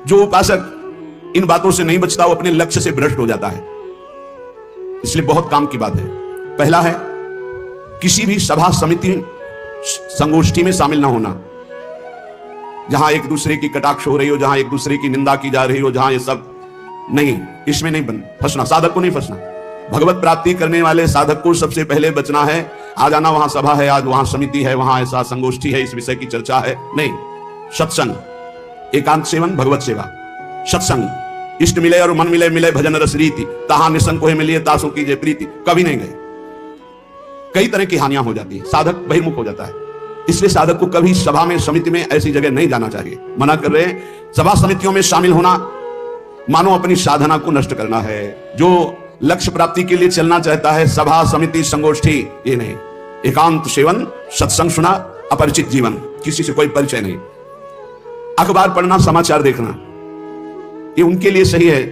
जो उपासक इन बातों से नहीं बचता वो अपने लक्ष्य से भ्रष्ट हो जाता है। इसलिए बहुत काम की बात है। पहला है, किसी भी सभा समिति संगोष्ठी में शामिल ना होना, जहां एक दूसरे की कटाक्ष हो रही हो, जहां एक दूसरे की निंदा की जा रही हो, जहां ये सब नहीं, इसमें नहीं फंसना। साधक को नहीं फंसना। भगवत प्राप्ति करने वाले साधक को सबसे पहले बचना है। आ जाना वहां सभा है, आज वहां समिति है, वहां ऐसा संगोष्ठी है, इस विषय की चर्चा है, नहीं। सत्संग, एकांत सेवन, भगवत सेवा, सत्संग। इष्ट मिले और मन मिले, मिले भजन रस रीति, तहां निसंग कोई मिलिए तासों कीजिए प्रीति। कभी नहीं गए। कई तरह की हानियां हो जाती है, साधक बहिर्मुख हो जाता है। इसलिए साधक को कभी सभा में, समिति में, ऐसी जगह नहीं जाना चाहिए। मना कर रहे हैं। सभा समितियों में शामिल होना मानो अपनी साधना को नष्ट करना है। जो लक्ष्य प्राप्ति के लिए चलना चाहता है, सभा समिति संगोष्ठी, ये नहीं। एकांत सेवन, सत्संग सुना, अपरिचित जीवन, किसी से कोई परिचय नहीं। अखबार पढ़ना, समाचार देखना, ये उनके लिए सही है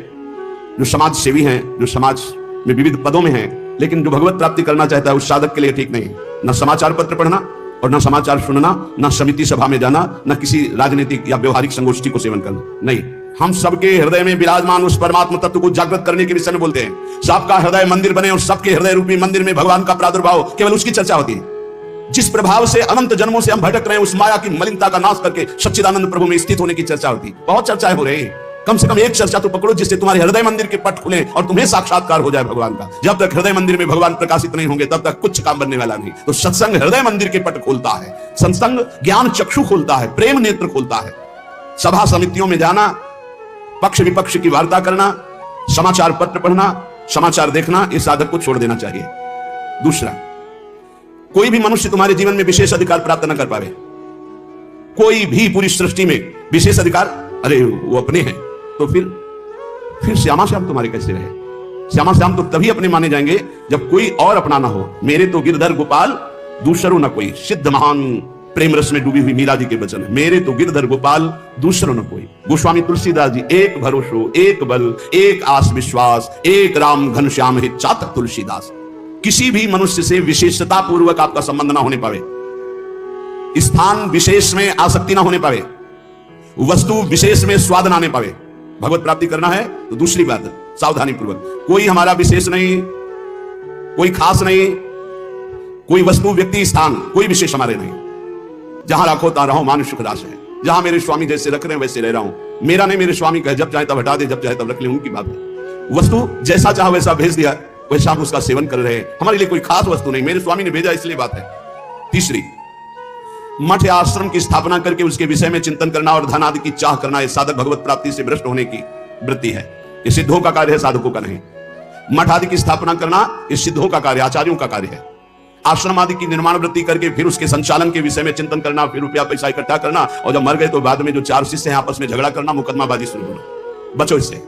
जो समाज सेवी हैं, जो समाज में विविध पदों में हैं। लेकिन जो भगवत प्राप्ति करना चाहता है उस साधक के लिए ठीक नहीं। न समाचार पत्र पढ़ना और न समाचार सुनना, न समिति सभा में जाना, न किसी राजनीतिक या व्यवहारिक संगोष्ठी को सेवन करना, नहीं। हम सबके हृदय में विराजमान उस परमात्मा तत्व को जागृत करने के विषय में बोलते हैं। सबका हृदय मंदिर बने और सबके हृदय रूपी मंदिर में भगवान का प्रादुर्भाव, केवल उसकी चर्चा होती है। जिस प्रभाव से अनंत जन्मों से हम भटक रहे हैं, उस माया की मलिनता का नाश करके सच्चिदानंद प्रभु में स्थित होने की चर्चा होती है। बहुत चर्चाएं हो रही है। कम से कम एक चर्चा तो पकड़ो जिससे तुम्हारे हृदय मंदिर के पट खुले और तुम्हें साक्षात्कार हो जाए भगवान का। जब तक हृदय मंदिर में भगवान प्रकाशित नहीं होंगे तब तक कुछ काम बनने वाला नहीं। तो सत्संग हृदय मंदिर के पट खोलता है, सत्संग ज्ञान चक्षु खोलता है, प्रेम नेत्र खोलता है। सभा समितियों में जाना, पक्ष विपक्ष की वार्ता करना, समाचार पत्र पढ़ना, समाचार देखना, इस साधक को छोड़ देना चाहिए। दूसरा, कोई भी मनुष्य तुम्हारे जीवन में विशेष अधिकार प्राप्त न कर पावे। कोई भी पूरी सृष्टि में विशेष अधिकार, अरे वो अपने हैं, तो फिर श्यामा श्याम तुम्हारे कैसे रहे? श्यामा श्याम तो तभी अपने माने जाएंगे जब कोई और अपना ना हो। मेरे तो गिरधर गोपाल दूसरों न कोई, सिद्ध महान प्रेम रस में डूबी हुई मीरा जी के वचन है। मेरे तो गिरधर गोपाल दूसरों न कोई। गोस्वामी तुलसीदास जी, एक भरोसो, एक बल, एक आस विश्वास, एक राम घनश्याम हित चातक तुलसीदास। किसी भी मनुष्य से विशेषता पूर्वक आपका संबंध ना होने पावे, स्थान विशेष में आसक्ति ना होने पावे, वस्तु विशेष में स्वाद ना आने पावे। भगवत प्राप्ति करना है तो दूसरी बात, सावधानी पूर्वक। कोई हमारा विशेष नहीं, कोई खास नहीं, कोई वस्तु व्यक्ति स्थान कोई विशेष हमारे नहीं। जहां रखो तहां रहो, मान सुख रास है। जहां मेरे स्वामी जैसे रख रहे हैं वैसे रह रहा हूं। मेरा नहीं, मेरे स्वामी का, जब चाहे तब हटा दे, जब चाहे तब रख ले, उनकी बात है। वस्तु जैसा चाह वैसा भेज दिया, वैसा हम उसका सेवन कर रहे हैं। हमारे लिए कोई खास वस्तु नहीं, मेरे स्वामी ने भेजा इसलिए बात है। तीसरी, मठ या आश्रम की स्थापना करके उसके विषय में चिंतन करना और धन आदि की चाह करना, यह साधक भगवत प्राप्ति से भ्रष्ट होने की वृत्ति है। यह सिद्धों का कार्य है, साधकों का नहीं। मठ आदि की स्थापना करना यह सिद्धों का कार्य, आचार्यों का कार्य है। आश्रम आदि की निर्माण वृत्ति करके फिर उसके संचालन के विषय में चिंतन करना, फिर रुपया पैसा इकट्ठा करना, और जब मर गए तो बाद में जो चार शिष्य हैं आपस में झगड़ा करना, मुकदमाबाजी शुरू होना। बचो इससे।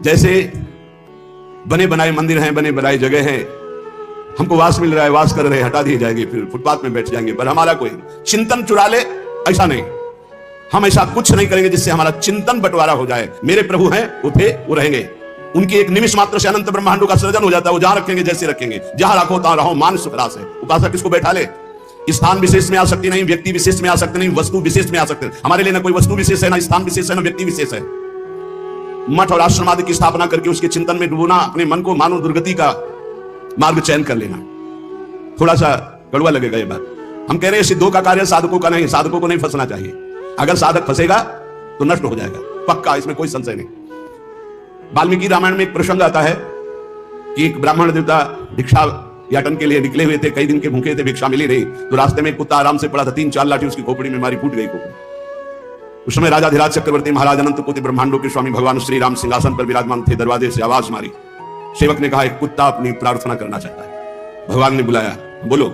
जैसे बने बनाए मंदिर हैं, बने बनाए जगह हैं, हमको वास मिल रहा है, वास कर रहे हैं, हटा दिए जाएंगे, फिर फुटपाथ में बैठ जाएंगे, पर हमारा कोई चिंतन चुरा ले, ऐसा नहीं। हम ऐसा कुछ नहीं करेंगे जिससे हमारा चिंतन बंटवारा हो जाए। मेरे प्रभु हैं, वो थे, वो रहेंगे। उनकी एक निमिष मात्र से अनंत ब्रह्मांडों का सृजन हो जाता है। वो जहां रखेंगे जैसे रखेंगे, जहां रखो तहां रहो, मान सुख रास है। उपासक किसको बैठा ले? स्थान विशेष में आ सकती नहीं, व्यक्ति विशेष में आ सकते नहीं, वस्तु विशेष में आ सकते नहीं। हमारे लिए ना कोई वस्तु विशेष है, ना स्थान विशेष है, ना व्यक्ति विशेष है। मठ और आश्रम आदि की स्थापना करके उसके चिंतन में डूबना, अपने मन को मानव दुर्गति का मार्ग चयन कर लेना। थोड़ा सा कड़वा लगेगा ये बात। हम कह रहे हैं सिद्धों का कार्य, साधकों का नहीं। साधकों को नहीं फंसना चाहिए। अगर साधक फंसेगा तो नष्ट हो जाएगा, पक्का, इसमें कोई संशय नहीं। वाल्मीकि रामायण में एक प्रसंग आता है कि एक ब्राह्मण देवता भिक्षा याटन के लिए निकले हुए थे, कई दिन के भूखे थे, भिक्षा मिली नहीं, तो रास्ते में एक कुत्ता आराम से पड़ा था, 3-4 लाठी उसकी खोपड़ी में मारी, फूट गई खोपड़ी। उस समय राजाधिराज चक्रवर्ती महाराज अनंत कोटि ब्रह्मांडों के स्वामी भगवान श्री राम सिंहासन पर विराजमान थे। दरवाजे से आवाज मारी। सेवक ने कहा, एक कुत्ता अपनी प्रार्थना करना चाहता है। भगवान ने बुलाया, बोलो।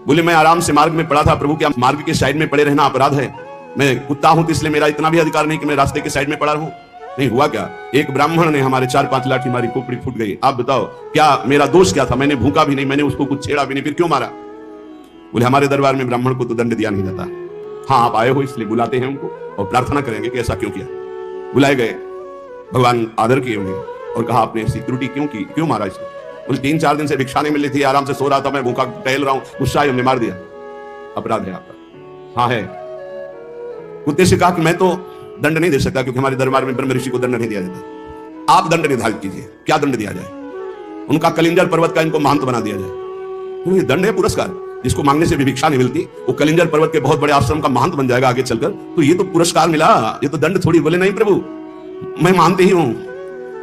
बोले, मैं आराम से मार्ग में पड़ा था प्रभु, क्या मार्ग के साइड में पड़े रहना अपराध है? मैं कुत्ता हूं तो इसलिए मेरा इतना भी अधिकार नहीं कि मैं रास्ते के साइड में पड़ा रहूं। नहीं हुआ क्या? एक ब्राह्मण ने हमारे 4-5 लाठी मारी, खोपड़ी फूट गई। आप बताओ क्या मेरा दोष क्या था? मैंने भूखा भी नहीं, मैंने उसको कुछ छेड़ा भी नहीं, फिर क्यों मारा? बोले, हमारे दरबार में ब्राह्मण को तो दंड दिया नहीं जाता। हाँ, आप आए हो इसलिए बुलाते हैं उनको और प्रार्थना करेंगे कि ऐसा क्यों किया। बुलाए गए, भगवान आदर किए उन्हें और कहा, आपने ऐसी त्रुटि क्यों की, क्यों मारा इसको? बोले, 3-4 दिन से भिक्षा नहीं मिली थी, आराम से सो रहा था, मैं भूखा टहल रहा हूं, गुस्सा आई, हमने मार दिया। अपराध है आपका। हाँ है। कुत्ते से कहा कि मैं तो दंड नहीं दे सकता, क्योंकि हमारे दरबार में ब्रह्म ऋषि को दंड नहीं दिया जाता। आप दंड निर्धारित कीजिए, क्या दंड दिया जाए? उनका कलिंजर पर्वत का इनको महंत बना दिया जाए। ये दंड है, पुरस्कार। जिसको मांगने से भी भिक्षा नहीं मिलती, वो कलिंजर पर्वत के बहुत बड़े आश्रम का महंत बन जाएगा आगे चलकर, तो ये तो पुरस्कार मिला, ये तो दंड थोड़ी। बोले नहीं प्रभु, मैं मानते ही हूं,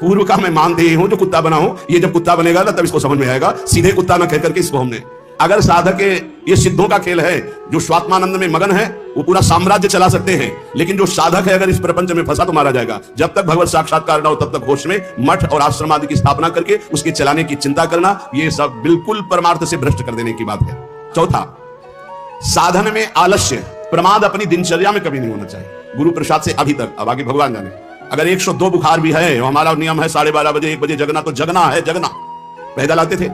पूर्व का मैं मानते ही हूं, जो कुत्ता बना हूं, ये जब कुत्ता बनेगा ना तब इसको समझ में आएगा। सीधे कुत्ता ना कह करके इसको हमने, अगर साधक के ये सिद्धों का खेल है, जो स्वात्मानंद में मगन है वो पूरा साम्राज्य चला सकते हैं, लेकिन जो साधक है अगर इस प्रपंच में फंसा तो मारा जाएगा। जब तक भगवत साक्षात्कार ना हो तब तक होश में मठ और आश्रम आदि की स्थापना करके उसके चलाने की चिंता करना, ये सब बिल्कुल परमार्थ से भ्रष्ट कर देने की बात है। चौथा, साधन में आलस्य, प्रमाद अपनी दिनचर्या में कभी नहीं होना चाहिए। गुरु प्रसाद से अभी तक, अब आगे भगवान जाने, अगर 102 बुखार भी है, हमारा नियम है 12:30 बजे 1 बजे जगना, तो जगना है, जगना। पैदल आते थे,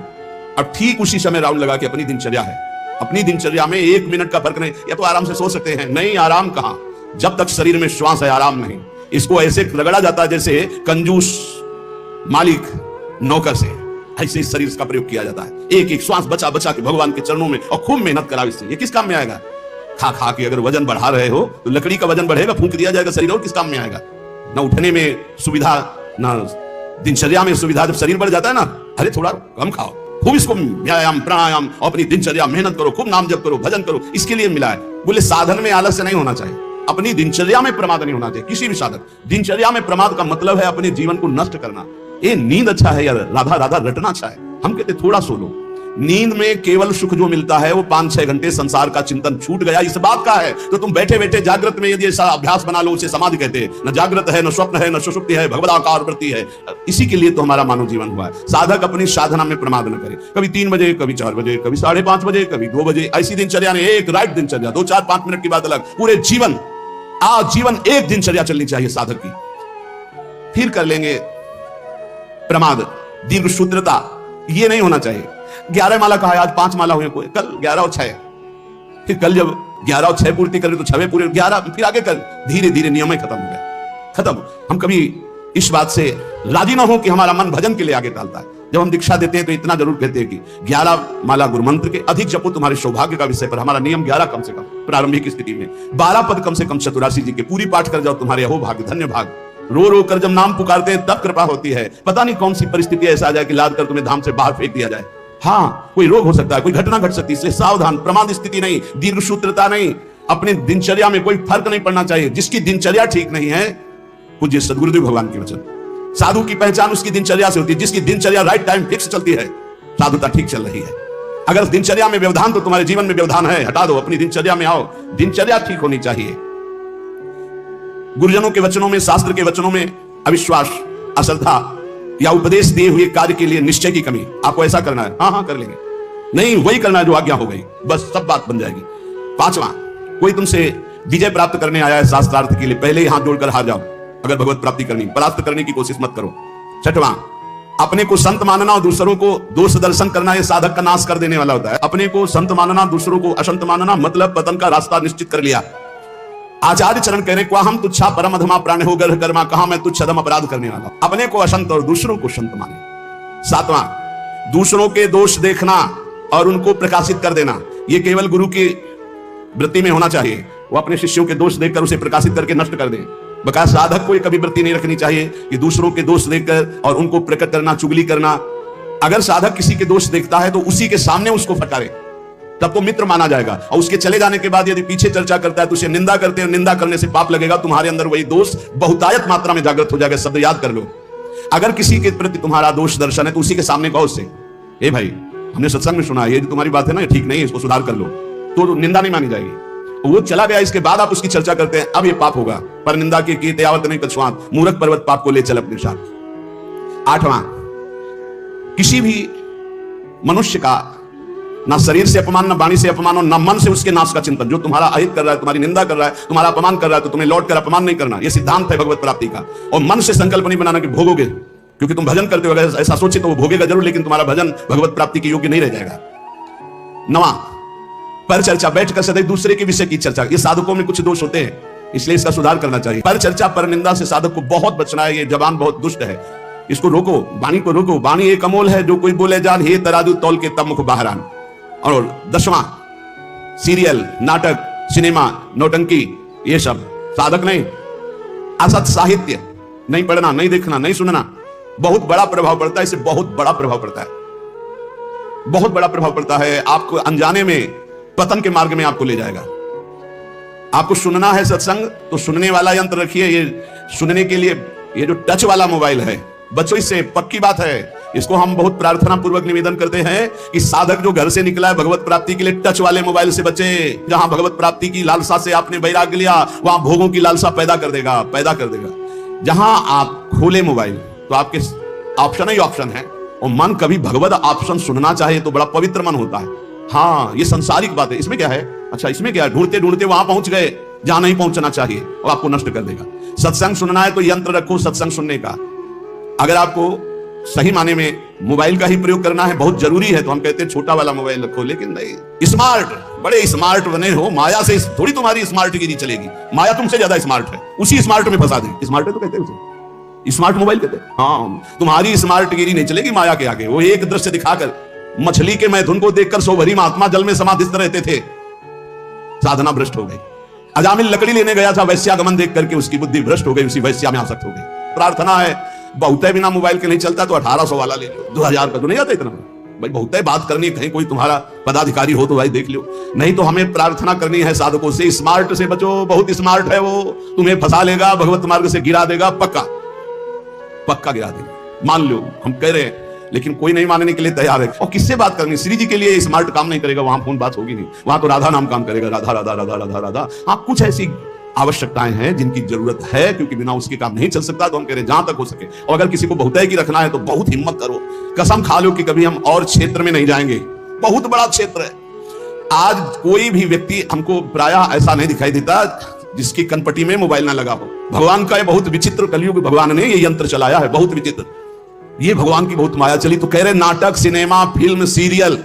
अब ठीक उसी समय राउंड लगा के अपनी दिनचर्या है, अपनी दिनचर्या में 1 मिनट का फर्क नहीं। या तो आराम से सो सकते हैं, नहीं, आराम कहां, जब तक शरीर में श्वास है आराम नहीं। इसको ऐसे रगड़ा जाता है जैसे कंजूस मालिक नौकर से, ऐसे इस शरीर का प्रयोग किया जाता है। एक एक श्वास बचा बचा के भगवान के चरणों में, और खूब मेहनत करा इससे। ये किस काम में आएगा? खा खा के अगर वजन बढ़ा रहे हो तो लकड़ी का वजन बढ़ेगा, फूंक दिया जाएगा शरीर, और किस काम में आएगा? ना उठने में सुविधा, ना दिनचर्या में सुविधा। जब शरीर बढ़ जाता है ना, अरे थोड़ा कम खाओ, खूब इसको व्यायाम प्राणायाम और अपनी दिनचर्या मेहनत करो, खूब नाम जप करो, भजन करो, इसके लिए मिला है। बोले साधन में आलस्य नहीं होना चाहिए, अपनी दिनचर्या में प्रमाद नहीं होना चाहिए। किसी भी साधक दिनचर्या में प्रमाद का मतलब है अपने जीवन को नष्ट करना। ये नींद अच्छा है यार, राधा राधा रटना अच्छा है, हम कहते थोड़ा सो लो। नींद में केवल सुख जो मिलता है वो 5-6 घंटे, संसार का चिंतन छूट गया इस बात का है। तो तुम बैठे बैठे जागृत में यदि ऐसा अभ्यास बना लो, उसे समाधि कहते हैं। न जागृत है, न स्वप्न है, न सुषुप्ति है, भगवदाकार वृत्ति है। इसी के लिए तो हमारा मानव जीवन हुआ है। साधक अपनी साधना में प्रमाद न करे। कभी 3 बजे, कभी 4 बजे, कभी 5:30 बजे, कभी 2 बजे, ऐसी दिनचर्या ने, एक राइट दिनचर्या, 2, 4, 5 मिनट की बात अलग, पूरे जीवन आजीवन एक दिनचर्या चलनी चाहिए साधक की। फिर कर लेंगे प्रमाद, दीर्घसूत्रता, ये नहीं होना चाहिए। 11 माला कहा है, आज 5 माला हुए, कोई कल 11 और 6, फिर कल जब 11 और 6 पूर्ति कर तो 6 पूरे 11, फिर आगे कल, धीरे धीरे नियम खत्म हो गया, खत्म। हम कभी इस बात से राजी ना हो कि हमारा मन भजन के लिए आगे डालता है। जब हम दीक्षा देते हैं तो इतना जरूर कहते हैं कि 11 माला गुरु मंत्र के अधिक जपो तुम्हारे सौभाग्य का विषय पर। हमारा नियम 11 कम से कम प्रारंभिक स्थिति में, 12 पद कम से कम चतुरासी जी के पूरी पाठ कर जाओ, तुम्हारे अहो भाग्य धन्य भाग। रो रो कर जब नाम पुकारते हैं तब कृपा होती है। पता नहीं कौन सी परिस्थिति ऐसा आ जाए कि लाद कर तुम्हें धाम से बाहर फेंक दिया जाए। हाँ, कोई रोग हो सकता है, कोई घटना घट सकती है, इसलिए सावधान। प्रमाद स्थिति नहीं, दीर्घसूत्रता नहीं, अपने दिनचर्या में कोई फर्क नहीं पड़ना चाहिए। जिसकी दिनचर्या ठीक नहीं है, पूज्य सद्गुरुदेव भगवान के वचन, साधु की पहचान उसकी दिनचर्या से होती है। जिसकी दिनचर्या राइट टाइम फिक्स चलती है, साधुता ठीक चल रही है। अगर दिनचर्या में व्यवधान, तो तुम्हारे जीवन में व्यवधान है, हटा दो, अपनी दिनचर्या में आओ। दिनचर्या ठीक होनी चाहिए। गुरुजनों के वचनों में, शास्त्र के वचनों में अविश्वास, अश्रद्धा या उपदेश दिए हुए कार्य के लिए निश्चय की कमी। आपको ऐसा करना है, हाँ हाँ कर लेंगे, नहीं वही करना है जो आज्ञा हो गई, बस सब बात बन जाएगी। 5वां, कोई तुमसे विजय प्राप्त करने आया है शास्त्रार्थ के लिए, पहले ही हाथ जोड़कर हार जाओ। अगर भगवत प्राप्ति करनी, परास्त करने की कोशिश मत करो। 6वां, अपने को संत मानना और दूसरों को दोष दर्शन करना, यह साधक का नाश कर देने वाला होता है। अपने को संत मानना, दूसरों को असंत मानना, मतलब पतन का रास्ता निश्चित कर लिया। आचार्य चरण कह रहे, क्वा हम तुच्छा परम अधमा प्राण हो गर्भ कर्मा, कहा मैं तुच्छ अधम अपराध करने वाला। अपने को असंत और दूसरों को संत माने। 7वां, दूसरों के दोष देखना और उनको प्रकाशित कर देना, यह केवल गुरु की वृत्ति में होना चाहिए। वो अपने शिष्यों के दोष देखकर उसे प्रकाशित करके नष्ट कर दे। बकाया साधक को कभी वृत्ति नहीं रखनी चाहिए कि दूसरों के दोष देखकर और उनको प्रकट करना, चुगली करना। अगर साधक किसी के दोष देखता है तो उसी के सामने उसको फटकारे, तब तो मित्र माना जाएगा। और उसके चले जाने के बाद यदि पीछे चर्चा करता है तो उसे निंदा करते हैं, निंदा करने से पाप लगेगा। तुम्हारे अंदर वही दोष बहुतायत मात्रा में जागृत हो जाएगा। शब्द याद कर लो, अगर किसी के प्रति तुम्हारा दोष दर्शन है तो उसी के सामने कहो उससे, ए भाई हमने सत्संग में सुना, ये जो तुम्हारी बात है ना ठीक नहीं है, इसको सुधार कर लो, तो निंदा नहीं मानी जाएगी। वो चला गया, इसके बाद आप उसकी चर्चा करते हैं, अब ये पाप होगा। पर निंदा की त्यावत नहीं कछुआत, मूर्ख पर्वत पाप को ले चल अपने साथ। 8वां, किसी भी मनुष्य का ना शरीर से अपमान, ना वाणी से अपमान और ना मन से उसके नाश का चिंतन। जो तुम्हारा अहित कर रहा है, तुम्हारी निंदा कर रहा है, तुम्हारा अपमान कर रहा है, तो तुम्हें लौट कर अपमान नहीं करना। यह सिद्धांत है भगवत प्राप्ति का। और मन से संकल्प नहीं बनाना कि भोगोगे, क्योंकि तुम भजन करते हो, अगर ऐसा सोचे तो वो भोगेगा जरूर, लेकिन तुम्हारा भजन भगवत प्राप्ति के योग्य नहीं रह जाएगा। 9वां, पर चर्चा, बैठकर सदैव दूसरे के विषय की चर्चा। ये साधकों में कुछ दोष होते हैं, इसलिए इसका सुधार करना चाहिए। पर चर्चा, पर निंदा से साधक को बहुत बचना है। ये जबान बहुत दुष्ट है, इसको रोको, वाणी को रोको। वाणी एक अमोल है, जो कोई बोले जान, हे तराजू तौल के तब मुख बाहर आन। और 10वां, सीरियल, नाटक, सिनेमा, नौटंकी, ये सब साधक नहीं। असत साहित्य नहीं पढ़ना, नहीं देखना, नहीं सुनना, बहुत बड़ा प्रभाव पड़ता है। इससे बहुत बड़ा प्रभाव पड़ता है, बहुत बड़ा प्रभाव पड़ता है। आपको अनजाने में पतन के मार्ग में आपको ले जाएगा। आपको सुनना है सत्संग तो सुनने वाला यंत्र रखिए। ये सुनने के लिए ये जो टच वाला मोबाइल है, बच्चों इससे पक्की बात है, इसको हम बहुत प्रार्थना पूर्वक निवेदन करते हैं कि साधक जो घर से निकला है भगवत प्राप्ति के लिए, टच वाले मोबाइल से बचे। जहां भगवत प्राप्ति की लालसा से आपने वैराग्य लिया, वहां भोगों की लालसा पैदा कर देगा। जहां आप खोले मोबाइल तो आपके ऑप्शन ही ऑप्शन है, और मन कभी भगवत ऑप्शन सुनना चाहे तो बड़ा पवित्र मन होता है। हाँ, ये संसारिक बात है। इसमें क्या है? अच्छा, इसमें क्या है? ढूंढते ढूंढते वहां पहुंच गए जहां नहीं पहुंचना चाहिए, और आपको नष्ट कर देगा। सत्संग सुनना है तो यंत्र रखो सत्संग सुनने का। अगर आपको सही माने में मोबाइल का ही प्रयोग करना है, बहुत जरूरी है, तो हम कहते हैं छोटा वाला मोबाइल रखो। लेकिन नहीं, स्मार्ट, बड़े स्मार्ट बने हो, माया से थोड़ी तुम्हारी स्मार्टगिरी चलेगी। माया तुमसे ज्यादा स्मार्ट है, उसी स्मार्ट में फंसा देगी। स्मार्ट है तो कहते हैं उसे स्मार्ट मोबाइल कहते हैं। हाँ, तुम्हारी स्मार्टगिरी नहीं चलेगी माया के आगे। वो एक दृश्य दिखाकर, मछली के मैथुन को देखकर सोभरी महात्मा जल में समाधिस्थ रहते थे, साधना भ्रष्ट हो गई। अजामिल लकड़ी लेने गया था, वैश्यागमन देख करके उसकी बुद्धि भ्रष्ट हो गई, उसी वैश्या में आसक्त हो गई। प्रार्थना है, बहुत है बिना मोबाइल के नहीं चलता तो 1800 वाला ले लो, 2000 का तो नहीं आता इतना भाई। बहुत है बात करनी, कहीं कोई तुम्हारा पदाधिकारी हो तो भाई देख लो। नहीं तो हमें प्रार्थना करनी है साधकों से, स्मार्ट से बचो। बहुत स्मार्ट है वो, तुम्हें फंसा लेगा, भगवत मार्ग से गिरा देगा, पक्का पक्का गिरा देगा। मान लो हम कह रहे हैं, लेकिन कोई नहीं मानने के लिए तैयार है। और किससे बात करनी? श्री जी के लिए स्मार्ट काम नहीं करेगा, वहां फोन बात होगी नहीं। वहां तो राधा नाम काम करेगा, राधा राधा राधा राधा राधा। हाँ, कुछ ऐसी आवश्यकताएं हैं जिनकी जरूरत है, क्योंकि बिना उसके काम नहीं चल सकता। तो हम कह रहे हैं जहां तक हो सके। और अगर किसी को बहुतायी की रखना है तो बहुत हिम्मत करो, कसम खा लो कि कभी हम और क्षेत्र में नहीं जाएंगे। बहुत बड़ा क्षेत्र है। आज कोई भी व्यक्ति हमको प्रायः ऐसा नहीं दिखाई देता जिसकी कनपटी में मोबाइल ना लगा हो। भगवान का ये बहुत विचित्र, कलयुग भगवान ने ये यंत्र चलाया है, बहुत विचित्र। ये भगवान की बहुत माया चली। तो कह रहे नाटक, सिनेमा, फिल्म, सीरियल,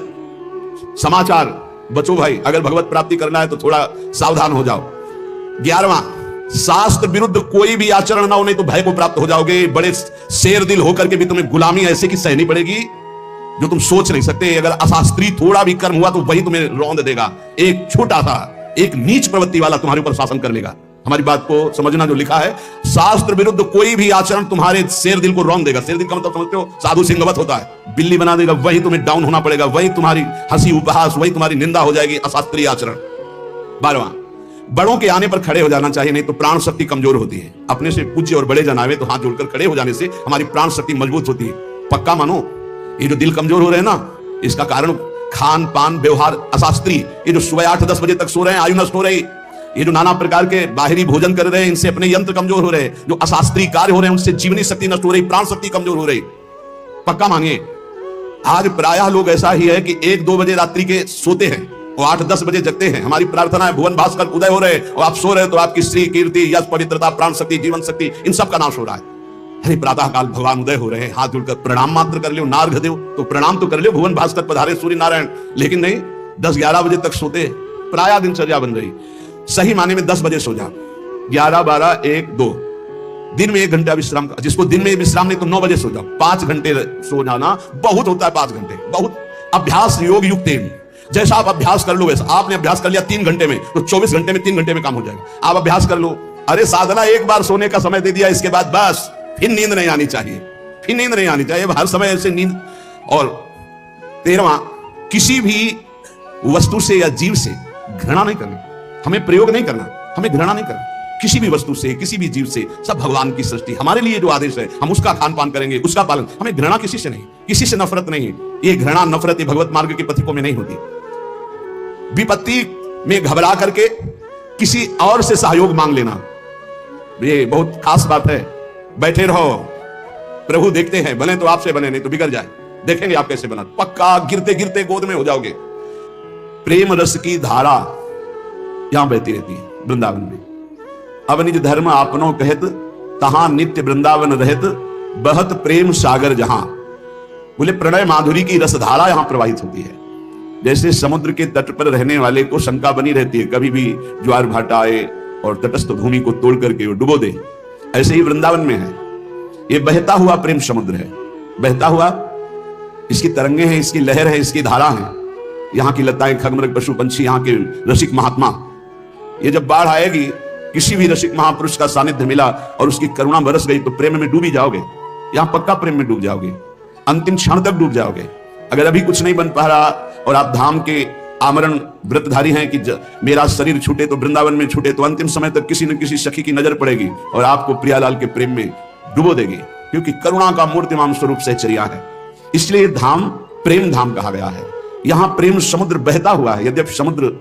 समाचार, बचो भाई। अगर भगवत प्राप्ति करना है तो थोड़ा सावधान हो जाओ। 11वां, शास्त्र विरुद्ध कोई भी आचरण ना हो, नहीं तो भय को प्राप्त हो जाओगे। बड़े शेर दिल होकर के भी तुम्हें गुलामी ऐसे की सहनी पड़ेगी जो तुम सोच नहीं सकते। अगर अशास्त्रीय थोड़ा भी कर्म हुआ तो वही तुम्हें रौंद देगा। एक छोटा सा, एक नीच प्रवृत्ति वाला तुम्हारे ऊपर शासन कर लेगा। हमारी बात को समझना, जो लिखा है, शास्त्र विरुद्ध कोई भी आचरण तुम्हारे शेर दिल को रौंद देगा। शेर दिल का मतलब समझते हो? साधु सिंहवत होता है, बिल्ली बना देगा। वही तुम्हें डाउन होना पड़ेगा, वही तुम्हारी हंसी उपहास, वही तुम्हारी निंदा हो जाएगी, अशास्त्रीय आचरण। 12वां, बड़ों के आने पर खड़े हो जाना चाहिए, नहीं तो प्राण शक्ति कमजोर होती है। अपने से पूज्य और बड़े जन आवे तो हाथ जोड़कर खड़े हो जाने से हमारी प्राण शक्ति मजबूत होती है। पक्का मानो, ये जो दिल कमजोर हो रहे हैं ना, इसका कारण खान पान व्यवहार अशास्त्रीय। ये जो सुबह 8-10 बजे तक सो रहे हैं, आयु नष्ट हो रही। ये जो नाना प्रकार के बाहरी भोजन कर रहे हैं, इनसे अपने यंत्र कमजोर हो रहे हैं। जो अशास्त्रीय कार्य हो रहे हैं, उनसे जीवनी शक्ति नष्ट हो रही, प्राण शक्ति कमजोर हो रही। पक्का मानिए, आज प्रायः लोग ऐसा ही है कि 1-2 बजे रात्रि के सोते हैं और 8-10 बजे जगते हैं। हमारी प्रार्थना है भुवन भास्कर उदय हो रहे और आप सो रहे, तो आपकी श्री कीर्ति, यश, पवित्रता, प्राण शक्ति, जीवन शक्ति, इन सब का नाश हो रहा है। अरे प्रातः काल भगवान उदय हो रहे हैं, हाथ जोड़कर प्रणाम मात्र कर लो। नार्घ देव तो प्रणाम तो कर लो, भुवन भास्कर पधारे सूर्य नारायण। लेकिन नहीं, 10-11 बजे तक सोते। प्रायः दिनचर्या बन रही। सही माने में 10 बजे सो जाओ, 11, 12, 1, 2, दिन में 1 घंटा विश्राम का। जिसको दिन में विश्राम नहीं तो 9 बजे सो जाओ। 5 घंटे सो जाना बहुत होता है, 5 घंटे बहुत। अभ्यास योग युक्त, जैसा आप अभ्यास कर लो वैसा। आपने अभ्यास कर लिया 3 घंटे में, तो 24 घंटे में 3 घंटे में काम हो जाएगा। आप अभ्यास कर लो। अरे साधना एक बार सोने का समय दे दिया, इसके बाद बस फिर नींद नहीं आनी चाहिए, फिर नींद नहीं आनी चाहिए हर समय ऐसे नींद। और 13वां, किसी भी वस्तु से या जीव से घृणा नहीं करनी। हमें प्रयोग नहीं करना, हमें घृणा नहीं करना किसी भी वस्तु से, किसी भी जीव से। सब भगवान की सृष्टि, हमारे लिए जो आदेश है हम उसका खान पान करेंगे, उसका पालन। हमें घृणा किसी से नहीं, किसी से नफरत नहीं। ये घृणा नफरत ये भगवत मार्ग के पथिकों में नहीं होती। विपत्ति में घबरा करके किसी और से सहयोग मांग लेना, ये बहुत खास बात है। बैठे रहो, प्रभु देखते हैं, बने तो आपसे बने, नहीं तो बिगड़ जाए। देखेंगे आप कैसे बना, पक्का गिरते गिरते गोद में हो जाओगे। प्रेम रस की धारा यहां बहती रहती है वृंदावन में। अब निज धर्म आपनो कहत, तहां नित्य वृंदावन रहत, बहत प्रेम सागर जहां। बोले प्रणय माधुरी की रसधारा यहां प्रवाहित होती है। जैसे समुद्र के तट पर रहने वाले को शंका बनी रहती है, कभी भी ज्वार भाटा आए और तटस्थ भूमि को तोड़ करके वो डुबो दे, ऐसे ही वृंदावन में है। ये बहता हुआ प्रेम समुद्र है, बहता हुआ, इसकी तरंगे हैं, इसकी लहर है, इसकी धारा है। यहाँ की लताएं, खगमृग, पशु पंछी, यहाँ के रसिक महात्मा। ये जब बाढ़ आएगी किसी भी रसिक महापुरुष का सानिध्य मिला और उसकी करुणा बरस गई तो प्रेम में डूब ही जाओगे। यहां पक्का प्रेम में डूब जाओगे, अंतिम क्षण तक डूब जाओगे। अगर अभी कुछ नहीं बन पा रहा और आप धाम के आमरण व्रतधारी हैं कि मेरा शरीर छूटे तो वृंदावन में छूटे, तो अंतिम समय तक किसी न किसी सखी की नजर पड़ेगी और आपको प्रियालाल के प्रेम में डुबो देगी, क्योंकि करुणा का मूर्तिमान स्वरूप सहचर्या है। इसलिए धाम प्रेम धाम कहा गया है। यहां प्रेम समुद्र बहता हुआ है, यद्यपि समुद्र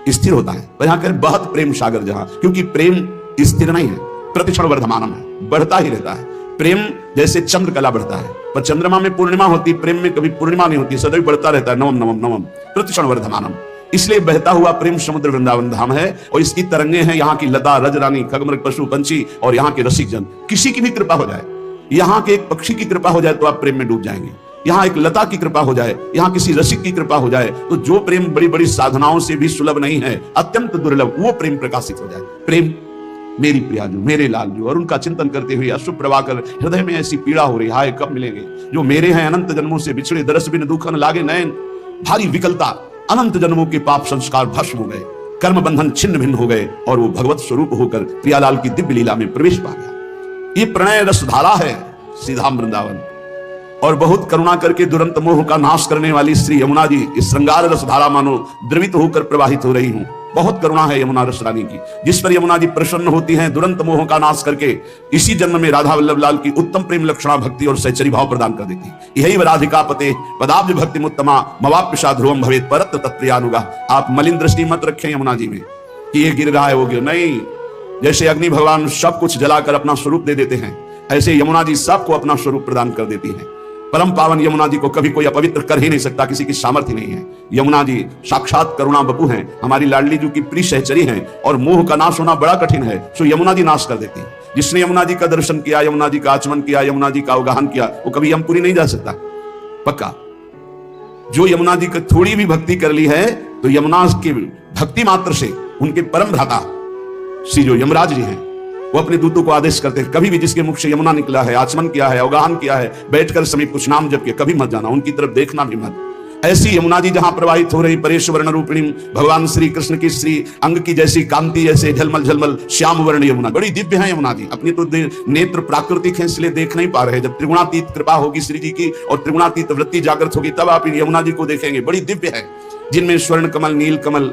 स्थिर होता है, पर यहां कह बहुत प्रेम सागर जहां, क्योंकि प्रेम स्थिर नहीं है, प्रतिक्षण वर्धमानम है, बढ़ता ही रहता है। प्रेम जैसे चंद्रकला बढ़ता है, पर चंद्रमा में पूर्णिमा होती, प्रेम में कभी पूर्णिमा नहीं होती, सदैव बढ़ता रहता है, नवम नवम नवम प्रतिक्षण वर्धमानम। इसलिए बहता हुआ प्रेम समुद्र वृंदावन धाम है और इसकी तरंगे हैं यहाँ की लता रजरानी खगमृग पशु पंछी और यहाँ के रसिक जन। किसी की भी कृपा हो जाए, यहाँ के एक पक्षी की कृपा हो जाए तो आप प्रेम में डूब जाएंगे। यहाँ एक लता की कृपा हो जाए, यहाँ किसी रसिक की कृपा हो जाए, तो जो प्रेम बड़ी बड़ी साधनाओं से भी सुलभ नहीं है, अत्यंत दुर्लभ, वो प्रेम प्रकाशित हो जाए। प्रेम मेरी प्रियाजू, मेरे लालजू, और उनका चिंतन करते हुए अश्रु प्रवाकर हृदय में ऐसी पीड़ा हो रही, हाय कब मिलेंगे जो मेरे हैं, अनंत जन्मों से बिछड़े, दरस बिन दुखन लागे नयन, भारी विकलता, अनंत जन्मों के पाप संस्कार भस्म हो गए, कर्म बंधन छिन्न भिन्न हो गए और वो भगवत स्वरूप होकर प्रियालाल की दिव्य लीला में प्रवेश पा गया। ये प्रणय रसधारा है सीधा वृंदावन, और बहुत करुणा करके दुरंत मोह का नाश करने वाली श्री यमुना जी इस श्रृंगार रसधारा मानो द्रवित होकर प्रवाहित हो रही हूं। बहुत करुणा है यमुना रस रानी की, जिस पर यमुना जी प्रसन्न होती हैं, दुरंत मोह का नाश करके इसी जन्म में राधा वल्लभ लाल की उत्तम प्रेम लक्षणा भक्ति और सहचरी भाव प्रदान कर देती। यही राधिका पते पदाब्ज भक्ति मुत्तमा मवाप्यशा ध्रुवम भवेत परत तत्प्रियानुगा। आप मलिन दृष्टि मत रखें यमुना जी में कि ये गिर रहा है वो गिर, नहीं। जैसे अग्नि भगवान सब कुछ जलाकर अपना स्वरूप दे देते हैं, ऐसे यमुना जी सबको अपना स्वरूप प्रदान कर देती है। परम पावन यमुना जी को कभी कोई अपवित्र कर ही नहीं सकता, किसी की सामर्थ्य नहीं है। यमुना जी साक्षात करुणा बपू हैं, हमारी लाडली जी की प्रिय सहचरी हैं, और मोह का नाश होना बड़ा कठिन है, सो यमुना जी नाश कर देती है। जिसने यमुना जी का दर्शन किया, यमुना जी का आचमन किया, यमुना जी का अवगाहन किया, वो कभी यमपुरी नहीं जा सकता पक्का। जो यमुना जी की थोड़ी भी भक्ति कर ली है, तो यमुना की भक्ति मात्र से उनके परम भ्राता श्री जो यमराज जी हैं, वो अपने दूतों को आदेश करते हैं, कभी भी जिसके मुख से यमुना निकला है, आचमन किया है, अवगाहन किया है, बैठकर समीप कुछ नाम जप के कभी मत जाना, उनकी तरफ देखना भी मत। ऐसी यमुना जी जहां प्रवाहित हो रही परेश वर्ण रूपिणी भगवान श्री कृष्ण की श्री अंग की जैसी कांति, ऐसे झलमल झलमल श्याम वर्ण यमुना, बड़ी दिव्य है यमुना जी। अपनी तो नेत्र प्राकृतिक है, इसलिए देख नहीं पा रहे। जब त्रिगुणातीत कृपा होगी श्री जी की और त्रिगुणातीत वृत्ति जागृत होगी, तब आप यमुना जी को देखेंगे। बड़ी दिव्य है, जिनमें स्वर्ण कमल, नील कमल,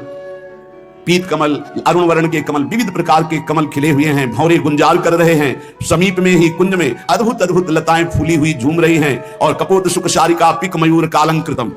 पीत कमल, अरुण वर्ण के कमल, विविध प्रकार के कमल खिले हुए हैं, भंवरे गुंजाल कर रहे हैं। समीप में ही कुंज में अद्भुत अद्भुत लताएं फूली हुई झूम रही हैं, और कपोत सुख शारिका पिक मयूर कालंकृतम,